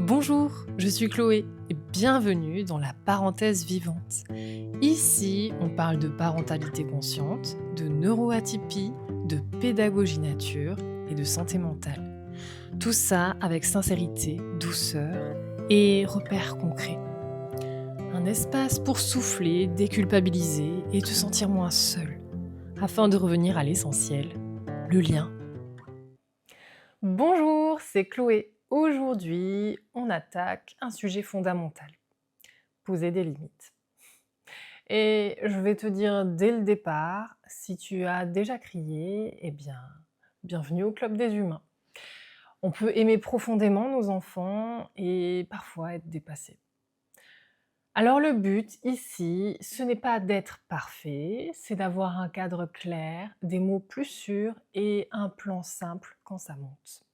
Bonjour, je suis Chloé et bienvenue dans la parenthèse vivante. Ici, on parle de parentalité consciente, de neuroatypie, de pédagogie nature et de santé mentale. Tout ça avec sincérité, douceur et repères concrets. Un espace pour souffler, déculpabiliser et te sentir moins seul, afin de revenir à l'essentiel, le lien. Bonjour, c'est Chloé. Aujourd'hui, on attaque un sujet fondamental, poser des limites. Et je vais te dire dès le départ, si tu as déjà crié, eh bien, bienvenue au club des humains. On peut aimer profondément nos enfants et parfois être dépassé. Alors le but ici, ce n'est pas d'être parfait, c'est d'avoir un cadre clair, des mots plus sûrs et un plan simple quand ça monte.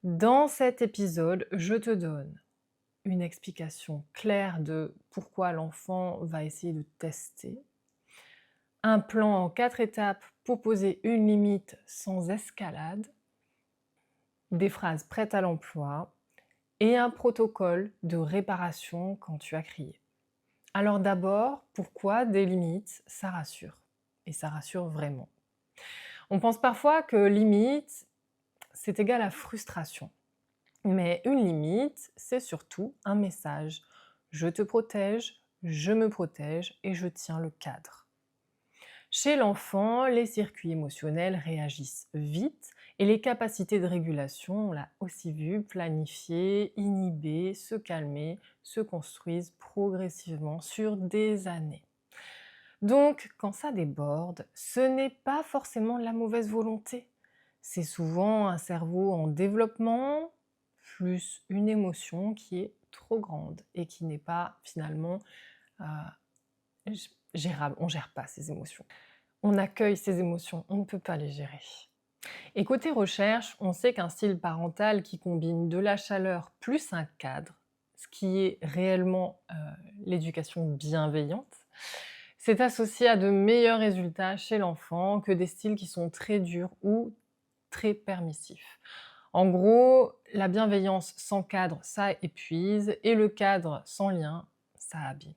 Dans cet épisode, je te donne une explication claire de pourquoi l'enfant va essayer de tester, un plan en 4 étapes pour poser une limite sans escalade, des phrases prêtes à l'emploi et un protocole de réparation quand tu as crié. Alors d'abord, pourquoi des limites? Ça rassure. Et ça rassure vraiment. On pense parfois que limite, c'est égal à frustration. Mais une limite, c'est surtout un message. Je te protège, je me protège et je tiens le cadre. Chez l'enfant, les circuits émotionnels réagissent vite et les capacités de régulation, on l'a aussi vu, planifier, inhiber, se calmer, se construisent progressivement sur des années. Donc, quand ça déborde, ce n'est pas forcément de la mauvaise volonté. C'est souvent un cerveau en développement, plus une émotion qui est trop grande et qui n'est pas finalement gérable. On ne gère pas ces émotions. On accueille ces émotions, on ne peut pas les gérer. Et côté recherche, on sait qu'un style parental qui combine de la chaleur plus un cadre, ce qui est réellement l'éducation bienveillante, c'est associé à de meilleurs résultats chez l'enfant que des styles qui sont très durs ou très permissifs. En gros, la bienveillance sans cadre, ça épuise, et le cadre sans lien, ça abîme.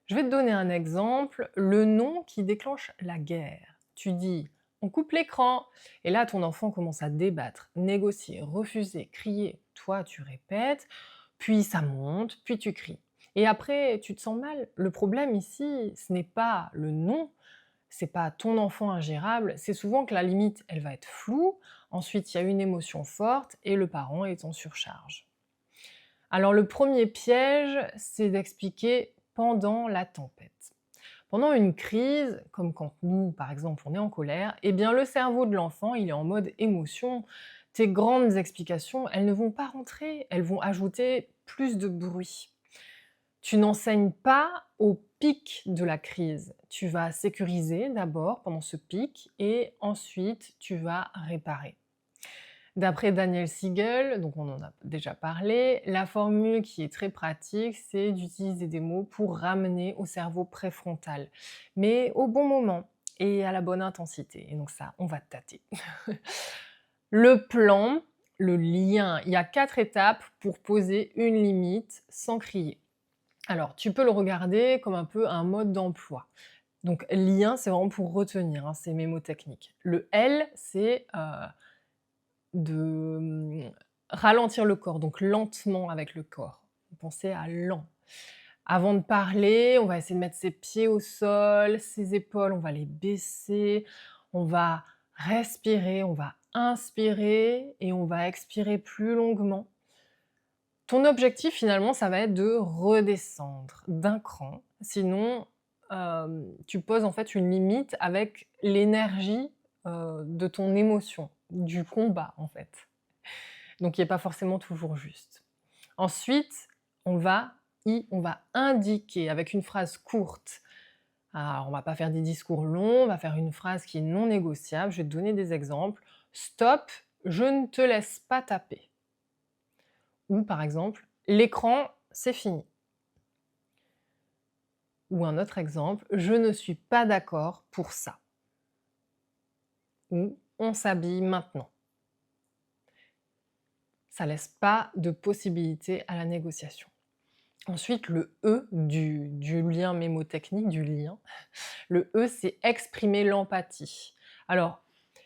Je vais te donner un exemple, le non qui déclenche la guerre. Tu dis « on coupe l'écran » et là ton enfant commence à débattre, négocier, refuser, crier. Toi tu répètes, puis ça monte, puis tu cries. Et après tu te sens mal. Le problème ici, ce n'est pas le non, c'est pas ton enfant ingérable, c'est souvent que la limite elle va être floue, ensuite il y a une émotion forte et le parent est en surcharge. Alors le premier piège, c'est d'expliquer pendant la tempête. Pendant une crise, comme quand nous, par exemple, on est en colère, eh bien le cerveau de l'enfant, il est en mode émotion. Tes grandes explications, elles ne vont pas rentrer, elles vont ajouter plus de bruit. Tu n'enseignes pas au pic de la crise. Tu vas sécuriser d'abord pendant ce pic et ensuite tu vas réparer. D'après Daniel Siegel, donc on en a déjà parlé, la formule qui est très pratique, c'est d'utiliser des mots pour ramener au cerveau préfrontal, mais au bon moment et à la bonne intensité. Et donc ça, on va tâter. Le plan, le lien, il y a 4 étapes pour poser une limite sans crier. Alors, tu peux le regarder comme un peu un mode d'emploi. Donc, lien, c'est vraiment pour retenir, hein, c'est mémotechnique. Le L, c'est de ralentir le corps, donc lentement avec le corps. Pensez à lent. Avant de parler, on va essayer de mettre ses pieds au sol, ses épaules, on va les baisser, on va respirer, on va inspirer et on va expirer plus longuement. Ton objectif finalement, ça va être de redescendre d'un cran, sinon tu poses en fait une limite avec l'énergie de ton émotion, du combat en fait. Donc qui n'est pas forcément toujours juste. Ensuite, on va indiquer avec une phrase courte. Alors on va pas faire des discours longs, on va faire une phrase qui est non négociable. Je vais te donner des exemples. Stop, je ne te laisse pas taper. Ou par exemple, l'écran, c'est fini. Ou un autre exemple, je ne suis pas d'accord pour ça. Ou on s'habille maintenant. Ça laisse pas de possibilité à la négociation. Ensuite, le E du lien mémotechnique, du lien. Le E, c'est exprimer l'empathie. Alors,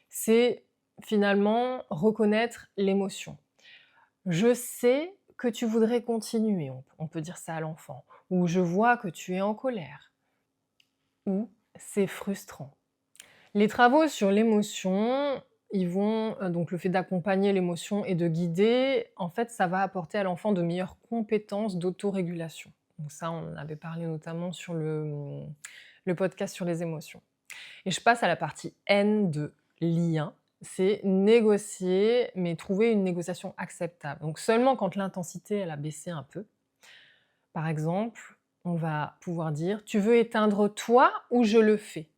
c'est finalement reconnaître l'émotion. Je sais que tu voudrais continuer, on peut dire ça à l'enfant. Ou je vois que tu es en colère. Ou c'est frustrant. Les travaux sur l'émotion, ils vont donc le fait d'accompagner l'émotion et de guider, en fait, ça va apporter à l'enfant de meilleures compétences d'autorégulation. Donc ça, on en avait parlé notamment sur le podcast sur les émotions. Et je passe à la partie N de lien, c'est négocier, mais trouver une négociation acceptable. Donc seulement quand l'intensité, elle a baissé un peu. Par exemple, on va pouvoir dire: «Tu veux éteindre toi ou je le fais?»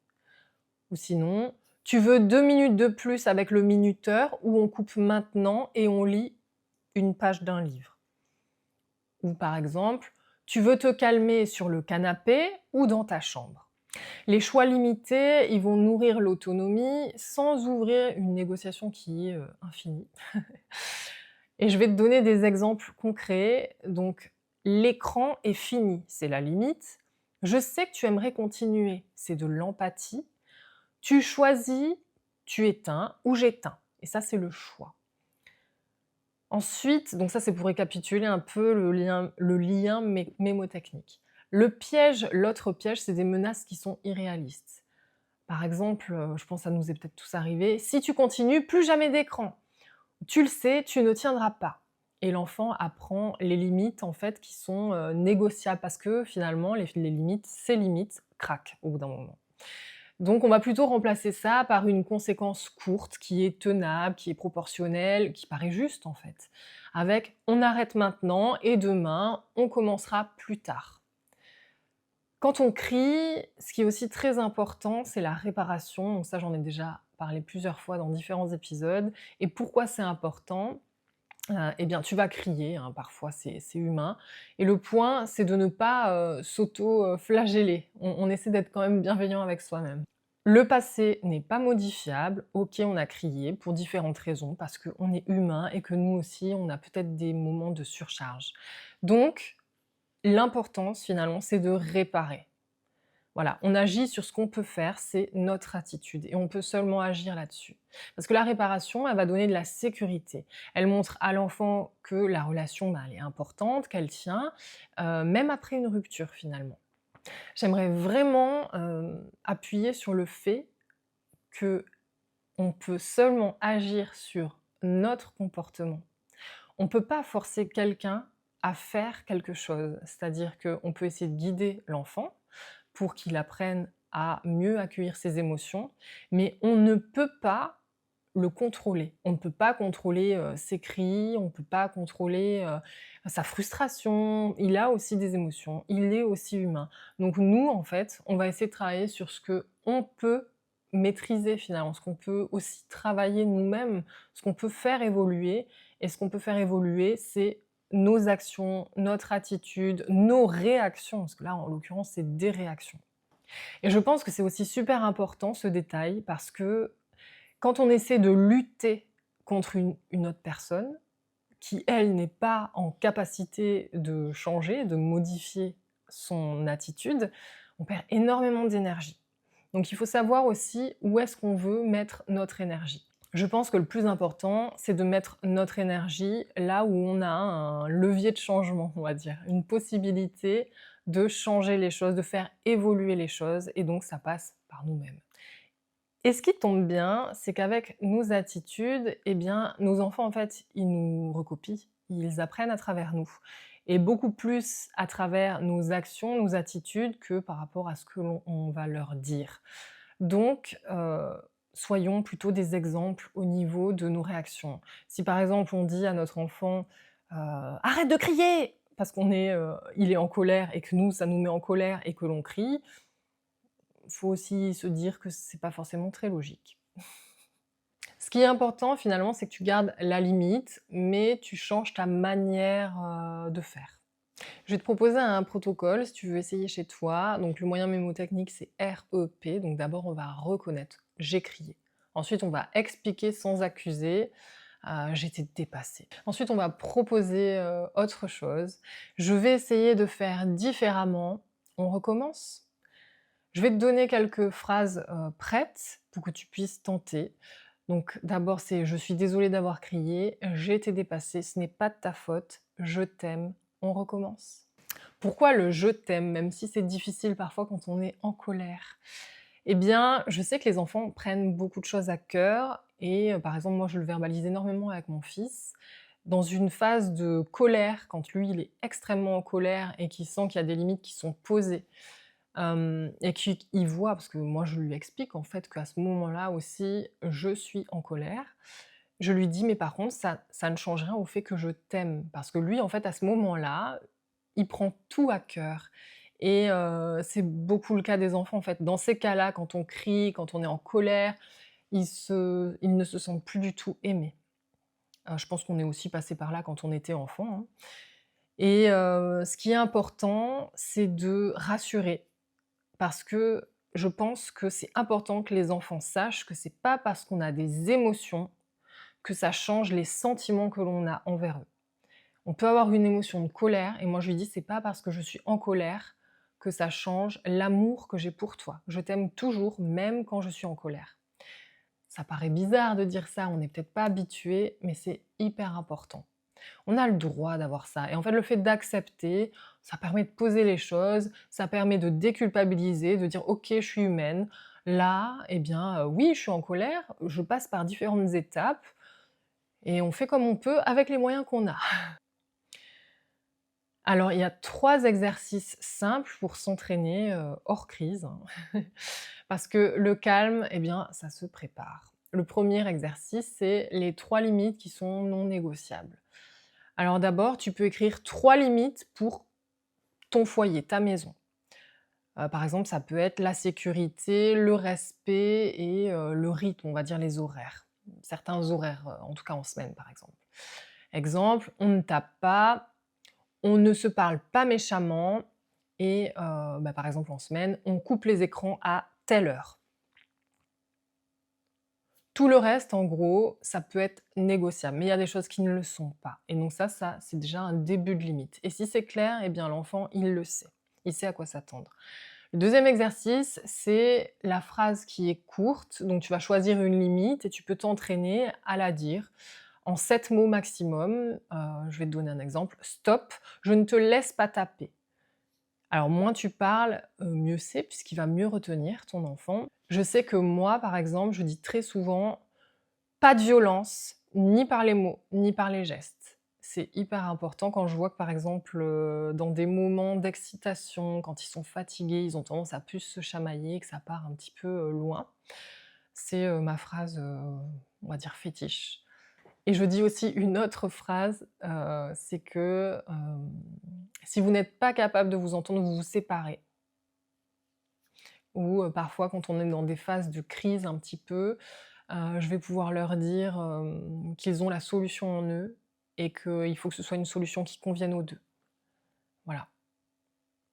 Ou sinon: «Tu veux 2 minutes de plus avec le minuteur ou on coupe maintenant et on lit une page d'un livre?» Ou par exemple: «Tu veux te calmer sur le canapé ou dans ta chambre?» Les choix limités, ils vont nourrir l'autonomie sans ouvrir une négociation qui est, infinie. Et je vais te donner des exemples concrets. Donc, l'écran est fini, c'est la limite. Je sais que tu aimerais continuer, c'est de l'empathie. Tu choisis, tu éteins ou j'éteins. Et ça, c'est le choix. Ensuite, donc ça, c'est pour récapituler un peu le lien mémotechnique. Le piège, l'autre piège, c'est des menaces qui sont irréalistes. Par exemple, je pense que ça nous est peut-être tous arrivé: «Si tu continues, plus jamais d'écran. Tu le sais, tu ne tiendras pas». Et l'enfant apprend les limites, en fait, qui sont, négociables parce que finalement les limites, ces limites craquent au bout d'un moment. Donc on va plutôt remplacer ça par une conséquence courte qui est tenable, qui est proportionnelle, qui paraît juste, en fait. Avec: «On arrête maintenant et demain, on commencera plus tard». Quand on crie, ce qui est aussi très important, c'est la réparation. Donc ça, j'en ai déjà parlé plusieurs fois dans différents épisodes. Et pourquoi c'est important? Eh bien, tu vas crier, hein, parfois c'est humain. Et le point, c'est de ne pas, s'auto-flageller. On essaie d'être quand même bienveillant avec soi-même. Le passé n'est pas modifiable. OK, on a crié pour différentes raisons, parce qu'on est humain et que nous aussi, on a peut-être des moments de surcharge. Donc, l'importance finalement, c'est de réparer. Voilà, on agit sur ce qu'on peut faire, c'est notre attitude et on peut seulement agir là-dessus. Parce que la réparation, elle va donner de la sécurité. Elle montre à l'enfant que la relation, bah, elle est importante, qu'elle tient, même après une rupture finalement. J'aimerais vraiment, appuyer sur le fait qu'on peut seulement agir sur notre comportement. On ne peut pas forcer quelqu'un à faire quelque chose. C'est-à-dire qu'on peut essayer de guider l'enfant pour qu'il apprenne à mieux accueillir ses émotions, mais on ne peut pas le contrôler. On ne peut pas contrôler, ses cris, on ne peut pas contrôler, sa frustration. Il a aussi des émotions, il est aussi humain. Donc nous, en fait, on va essayer de travailler sur ce qu'on peut maîtriser finalement, ce qu'on peut aussi travailler nous-mêmes, ce qu'on peut faire évoluer. Et ce qu'on peut faire évoluer, c'est nos actions, notre attitude, nos réactions, parce que là, en l'occurrence, c'est des réactions. Et je pense que c'est aussi super important ce détail parce que quand on essaie de lutter contre une autre personne, qui elle n'est pas en capacité de changer, de modifier son attitude, on perd énormément d'énergie. Donc il faut savoir aussi où est-ce qu'on veut mettre notre énergie. Je pense que le plus important, c'est de mettre notre énergie là où on a un levier de changement, on va dire, une possibilité de changer les choses, de faire évoluer les choses, et donc ça passe par nous-mêmes. Et ce qui tombe bien, c'est qu'avec nos attitudes, eh bien, nos enfants, en fait, ils nous recopient, ils apprennent à travers nous. Et beaucoup plus à travers nos actions, nos attitudes, que par rapport à ce que l'on va leur dire. Donc, soyons plutôt des exemples au niveau de nos réactions. Si par exemple on dit à notre enfant, «Arrête de crier!» parce il est en colère et que nous, ça nous met en colère et que l'on crie, faut aussi se dire que c'est pas forcément très logique. Ce qui est important finalement, c'est que tu gardes la limite, mais tu changes ta manière, de faire. Je vais te proposer un protocole si tu veux essayer chez toi. Donc le moyen mémotechnique, c'est REP. Donc d'abord, on va reconnaître: «J'ai crié». Ensuite, on va expliquer sans accuser. j'étais dépassée. Ensuite, on va proposer, autre chose. Je vais essayer de faire différemment. On recommence? Je vais te donner quelques phrases, prêtes pour que tu puisses tenter. Donc d'abord, c'est: «Je suis désolée d'avoir crié, j'ai été dépassée, ce n'est pas de ta faute, je t'aime». On recommence. Pourquoi le «je t'aime», même si c'est difficile parfois quand on est en colère? Eh bien, je sais que les enfants prennent beaucoup de choses à cœur et par exemple, moi, je le verbalise énormément avec mon fils. Dans une phase de colère, quand lui, il est extrêmement en colère et qu'il sent qu'il y a des limites qui sont posées, et qu'il voit, parce que moi, je lui explique en fait qu'à ce moment-là aussi, je suis en colère. Je lui dis: «Mais par contre, ça ne change rien au fait que je t'aime». Parce que lui, en fait, à ce moment-là, il prend tout à cœur et c'est beaucoup le cas des enfants, en fait. Dans ces cas-là, quand on crie, quand on est en colère, ils ne se sentent plus du tout aimés. Je pense qu'on est aussi passé par là quand on était enfant, hein, et ce qui est important, c'est de rassurer parce que je pense que c'est important que les enfants sachent que c'est pas parce qu'on a des émotions que ça change les sentiments que l'on a envers eux. On peut avoir une émotion de colère et moi je lui dis: «C'est pas parce que je suis en colère que ça change l'amour que j'ai pour toi. Je t'aime toujours, même quand je suis en colère». Ça paraît bizarre de dire ça, on n'est peut-être pas habitué, mais c'est hyper important. On a le droit d'avoir ça et en fait, le fait d'accepter, ça permet de poser les choses, ça permet de déculpabiliser, de dire: «OK, je suis humaine. Là, eh bien, oui, je suis en colère, je passe par différentes étapes et on fait comme on peut avec les moyens qu'on a». Alors, il y a 3 exercices simples pour s'entraîner, hors crise, hein. Parce que le calme, eh bien, ça se prépare. Le premier exercice, c'est les 3 limites qui sont non négociables. Alors d'abord, tu peux écrire 3 limites pour ton foyer, ta maison. Par exemple, ça peut être la sécurité, le respect et le rythme, on va dire les horaires. Certains horaires, en tout cas en semaine, par exemple. Exemple: on ne tape pas, on ne se parle pas méchamment et par exemple en semaine, on coupe les écrans à telle heure. Tout le reste, en gros, ça peut être négociable, mais il y a des choses qui ne le sont pas et donc ça, c'est déjà un début de limite et si c'est clair, eh bien l'enfant, il le sait. Il sait à quoi s'attendre. Le deuxième exercice, c'est la phrase qui est courte, donc tu vas choisir une limite et tu peux t'entraîner à la dire en 7 mots maximum. Je vais te donner un exemple: «Stop, je ne te laisse pas taper». Alors moins tu parles, mieux c'est puisqu'il va mieux retenir ton enfant. Je sais que moi, par exemple, je dis très souvent: «Pas de violence, ni par les mots, ni par les gestes». C'est hyper important quand je vois que, par exemple, dans des moments d'excitation, quand ils sont fatigués, ils ont tendance à plus se chamailler, que ça part un petit peu, loin. C'est, ma phrase, on va dire fétiche. Et je dis aussi une autre phrase, c'est que, si vous n'êtes pas capable de vous entendre, vous vous séparez. Ou, parfois quand on est dans des phases de crise un petit peu, je vais pouvoir leur dire, qu'ils ont la solution en eux et qu'il faut que ce soit une solution qui convienne aux 2. Voilà.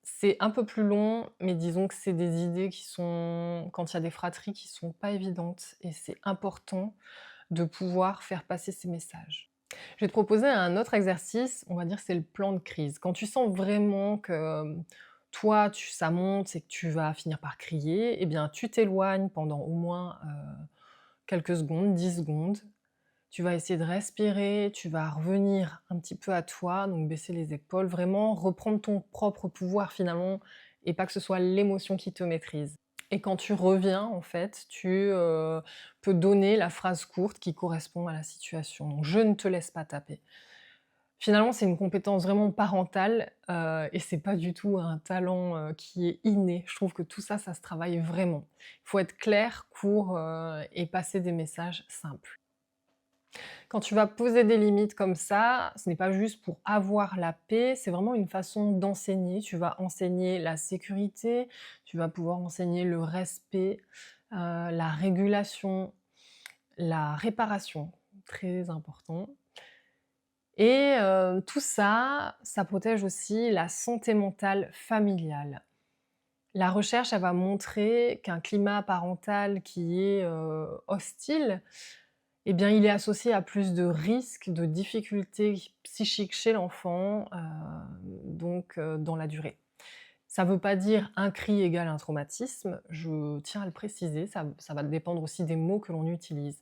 C'est un peu plus long, mais disons que c'est des idées qui sont quand il y a des fratries qui sont pas évidentes et c'est important de pouvoir faire passer ces messages. Je vais te proposer un autre exercice, on va dire c'est le plan de crise. Quand tu sens vraiment que, toi ça monte et que tu vas finir par crier, eh bien tu t'éloignes pendant au moins, quelques secondes, 10 secondes. Tu vas essayer de respirer, tu vas revenir un petit peu à toi, donc baisser les épaules, vraiment reprendre ton propre pouvoir finalement et pas que ce soit l'émotion qui te maîtrise. Et quand tu reviens, en fait, tu, peux donner la phrase courte qui correspond à la situation. Donc: «Je ne te laisse pas taper». Finalement, c'est une compétence vraiment parentale, et c'est pas du tout un talent, qui est inné. Je trouve que tout ça, ça se travaille vraiment. Il faut être clair, court, et passer des messages simples. Quand tu vas poser des limites comme ça, ce n'est pas juste pour avoir la paix, c'est vraiment une façon d'enseigner. Tu vas enseigner la sécurité, tu vas pouvoir enseigner le respect, la régulation, la réparation, très important et tout ça, ça protège aussi la santé mentale familiale. La recherche, elle va montrer qu'un climat parental qui est, hostile eh bien, il est associé à plus de risques, de difficultés psychiques chez l'enfant, dans la durée. Ça ne veut pas dire un cri égale un traumatisme, je tiens à le préciser, ça va dépendre aussi des mots que l'on utilise.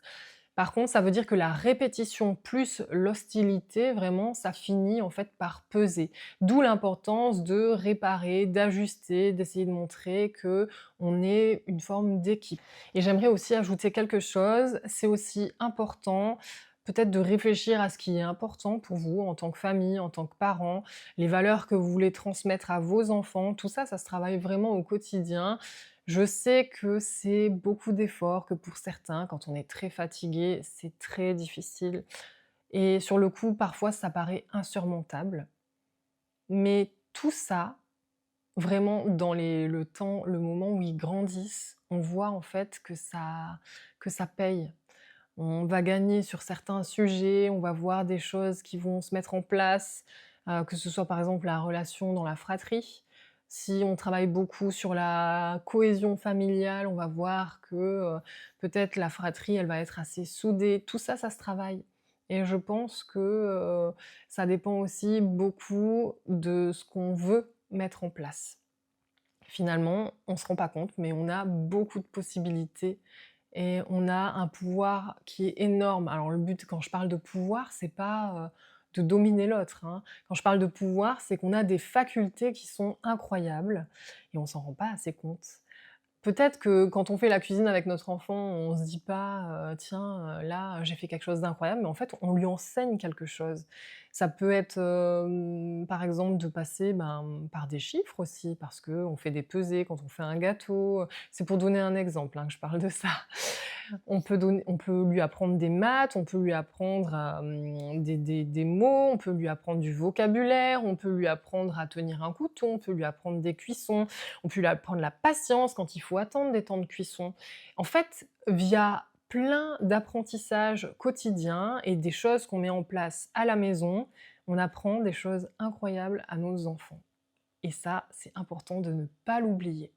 Par contre, ça veut dire que la répétition plus l'hostilité, vraiment, ça finit en fait par peser. D'où l'importance de réparer, d'ajuster, d'essayer de montrer que on est une forme d'équipe. Et j'aimerais aussi ajouter quelque chose, c'est aussi important peut-être de réfléchir à ce qui est important pour vous en tant que famille, en tant que parents, les valeurs que vous voulez transmettre à vos enfants. Tout ça, ça se travaille vraiment au quotidien. Je sais que c'est beaucoup d'efforts, que pour certains, quand on est très fatigué, c'est très difficile et sur le coup, parfois, ça paraît insurmontable. Mais tout ça, vraiment dans le moment où ils grandissent, on voit en fait que ça paye. On va gagner sur certains sujets, on va voir des choses qui vont se mettre en place, que ce soit par exemple la relation dans la fratrie. Si on travaille beaucoup sur la cohésion familiale, on va voir que, peut-être la fratrie, elle va être assez soudée. Tout ça, ça se travaille et je pense que, ça dépend aussi beaucoup de ce qu'on veut mettre en place. Finalement, on ne se rend pas compte, mais on a beaucoup de possibilités et on a un pouvoir qui est énorme. Alors le but quand je parle de pouvoir, c'est pas, de dominer l'autre, hein. Quand je parle de pouvoir, c'est qu'on a des facultés qui sont incroyables et on s'en rend pas assez compte. Peut-être que quand on fait la cuisine avec notre enfant, on se dit pas, «Tiens, là, j'ai fait quelque chose d'incroyable», mais en fait, on lui enseigne quelque chose. Ça peut être, par exemple, de passer, par des chiffres aussi, parce qu'on fait des pesées quand on fait un gâteau, c'est pour donner un exemple, hein, que je parle de ça. On peut lui apprendre des maths, on peut lui apprendre, des mots, on peut lui apprendre du vocabulaire, on peut lui apprendre à tenir un couteau, on peut lui apprendre des cuissons, on peut lui apprendre la patience quand il faut attendre des temps de cuisson. En fait, via plein d'apprentissages quotidiens et des choses qu'on met en place à la maison, on apprend des choses incroyables à nos enfants et ça, c'est important de ne pas l'oublier.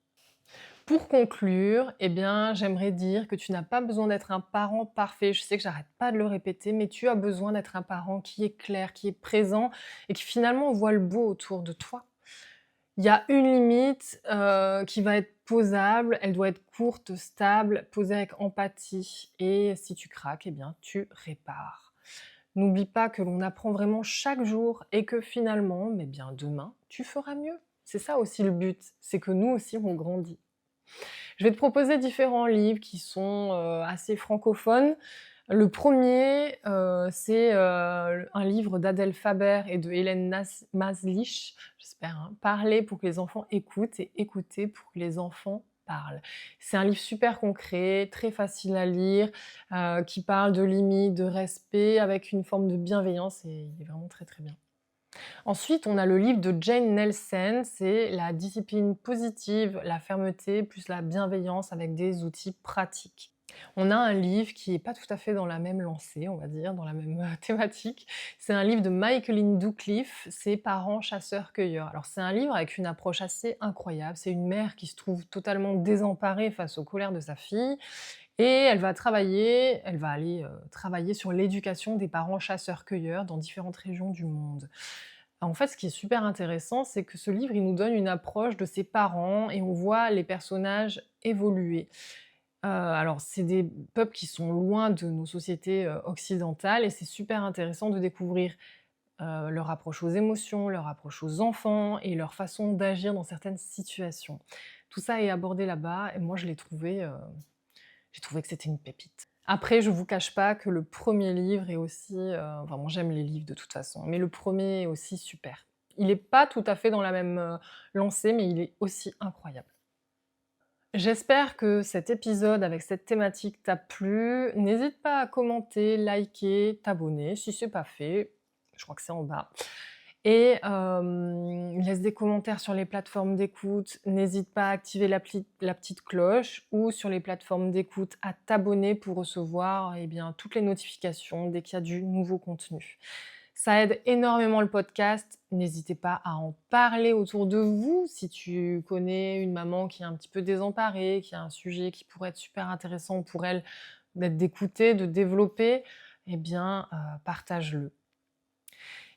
Pour conclure, eh bien, j'aimerais dire que tu n'as pas besoin d'être un parent parfait. Je sais que j'arrête pas de le répéter, mais tu as besoin d'être un parent qui est clair, qui est présent et qui finalement voit le beau autour de toi. Il y a une limite, qui va être posable, elle doit être courte, stable, posée avec empathie et si tu craques, eh bien, tu répares. N'oublie pas que l'on apprend vraiment chaque jour et que finalement, mais bien demain, tu feras mieux. C'est ça aussi le but, c'est que nous aussi on grandit. Je vais te proposer différents livres qui sont, assez francophones. Le premier, c'est, un livre d'Adèle Faber et de Hélène Maslich, j'espère, hein, «Parler pour que les enfants écoutent» et «Écouter pour que les enfants parlent». C'est un livre super concret, très facile à lire, qui parle de limites, de respect, avec une forme de bienveillance et il est vraiment très, très bien. Ensuite, on a le livre de Jane Nelsen, c'est la discipline positive, la fermeté plus la bienveillance avec des outils pratiques. On a un livre qui est pas tout à fait dans la même lancée, on va dire, dans la même thématique. C'est un livre de Michaeline Doucleff, c'est Parents chasseurs-cueilleurs. Alors c'est un livre avec une approche assez incroyable. C'est une mère qui se trouve totalement désemparée face aux colères de sa fille et elle va aller travailler sur l'éducation des parents chasseurs-cueilleurs dans différentes régions du monde. En fait, ce qui est super intéressant, c'est que ce livre, il nous donne une approche de ses parents et on voit les personnages évoluer. Alors c'est des peuples qui sont loin de nos sociétés, occidentales et c'est super intéressant de découvrir, leur approche aux émotions, leur approche aux enfants et leur façon d'agir dans certaines situations. Tout ça est abordé là-bas et moi je l'ai trouvé, j'ai trouvé que c'était une pépite. Après, je vous cache pas que le premier livre est aussi, enfin moi j'aime les livres de toute façon, mais le premier est aussi super. Il est pas tout à fait dans la même, lancée, mais il est aussi incroyable. J'espère que cet épisode avec cette thématique t'a plu. N'hésite pas à commenter, liker, t'abonner si c'est pas fait. Je crois que c'est en bas. Et laisse des commentaires sur les plateformes d'écoute. N'hésite pas à activer la petite cloche ou sur les plateformes d'écoute à t'abonner pour recevoir eh bien, toutes les notifications dès qu'il y a du nouveau contenu. Ça aide énormément le podcast. N'hésitez pas à en parler autour de vous si tu connais une maman qui est un petit peu désemparée, qui a un sujet qui pourrait être super intéressant pour elle d'écouter, de développer, eh bien, partage-le.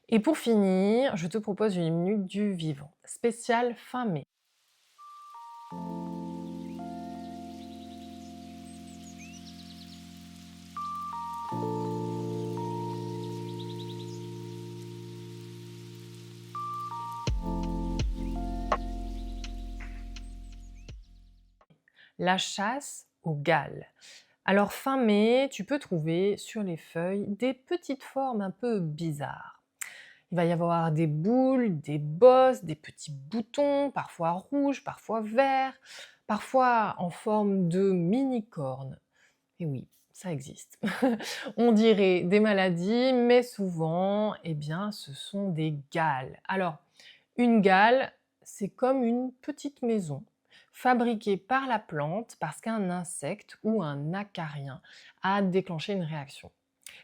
Et pour finir, je te propose une minute du vivant, spéciale fin mai. La chasse aux Galles. Alors fin mai, tu peux trouver sur les feuilles des petites formes un peu bizarres. Il va y avoir des boules, des bosses, des petits boutons, parfois rouges, parfois verts, parfois en forme de mini-cornes. Et oui, ça existe. On dirait des maladies, mais souvent, eh bien, ce sont des galles. Alors, une gale, c'est comme une petite maison fabriquée par la plante parce qu'un insecte ou un acarien a déclenché une réaction.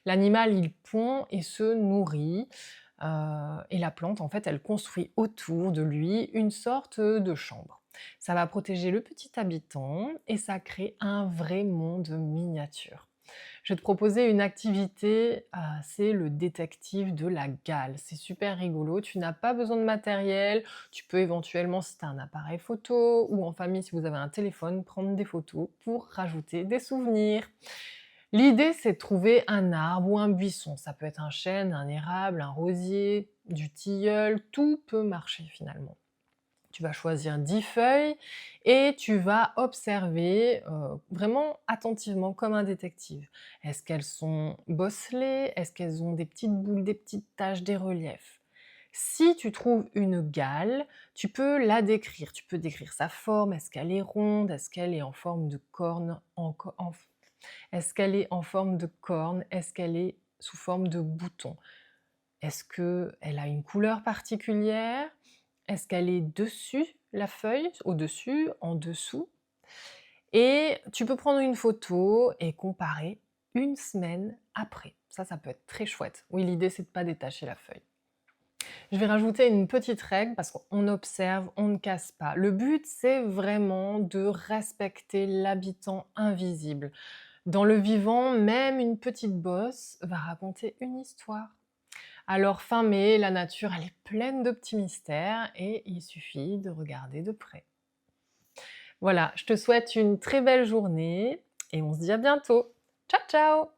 L'animal, il pond et se nourrit, et la plante, en fait, elle construit autour de lui une sorte de chambre. Ça va protéger le petit habitant et ça crée un vrai monde miniature. Je vais te proposer une activité, c'est le détective de la gale. C'est super rigolo, tu n'as pas besoin de matériel, tu peux éventuellement, si tu as un appareil photo ou en famille, si vous avez un téléphone, prendre des photos pour rajouter des souvenirs. L'idée, c'est de trouver un arbre ou un buisson. Ça peut être un chêne, un érable, un rosier, du tilleul, tout peut marcher finalement. Tu vas choisir 10 feuilles et tu vas observer vraiment attentivement comme un détective. Est-ce qu'elles sont bosselées? Est-ce qu'elles ont des petites boules, des petites taches, des reliefs? Si tu trouves une gale, tu peux la décrire. Tu peux décrire sa forme. Est-ce qu'elle est ronde? Est-ce qu'elle est en forme de corne? Est-ce qu'elle est en forme de corne? Est-ce qu'elle est sous forme de bouton? Est-ce qu'elle a une couleur particulière? Est-ce qu'elle est dessus la feuille, au-dessus, en dessous? Et tu peux prendre une photo et comparer une semaine après. Ça peut être très chouette. Oui, l'idée, c'est de ne pas détacher la feuille. Je vais rajouter une petite règle parce qu'on observe, on ne casse pas. Le but, c'est vraiment de respecter l'habitant invisible. Dans le vivant, même une petite bosse va raconter une histoire. Alors fin mai, la nature, elle est pleine de petits mystères et il suffit de regarder de près. Voilà, je te souhaite une très belle journée et on se dit à bientôt. Ciao ciao!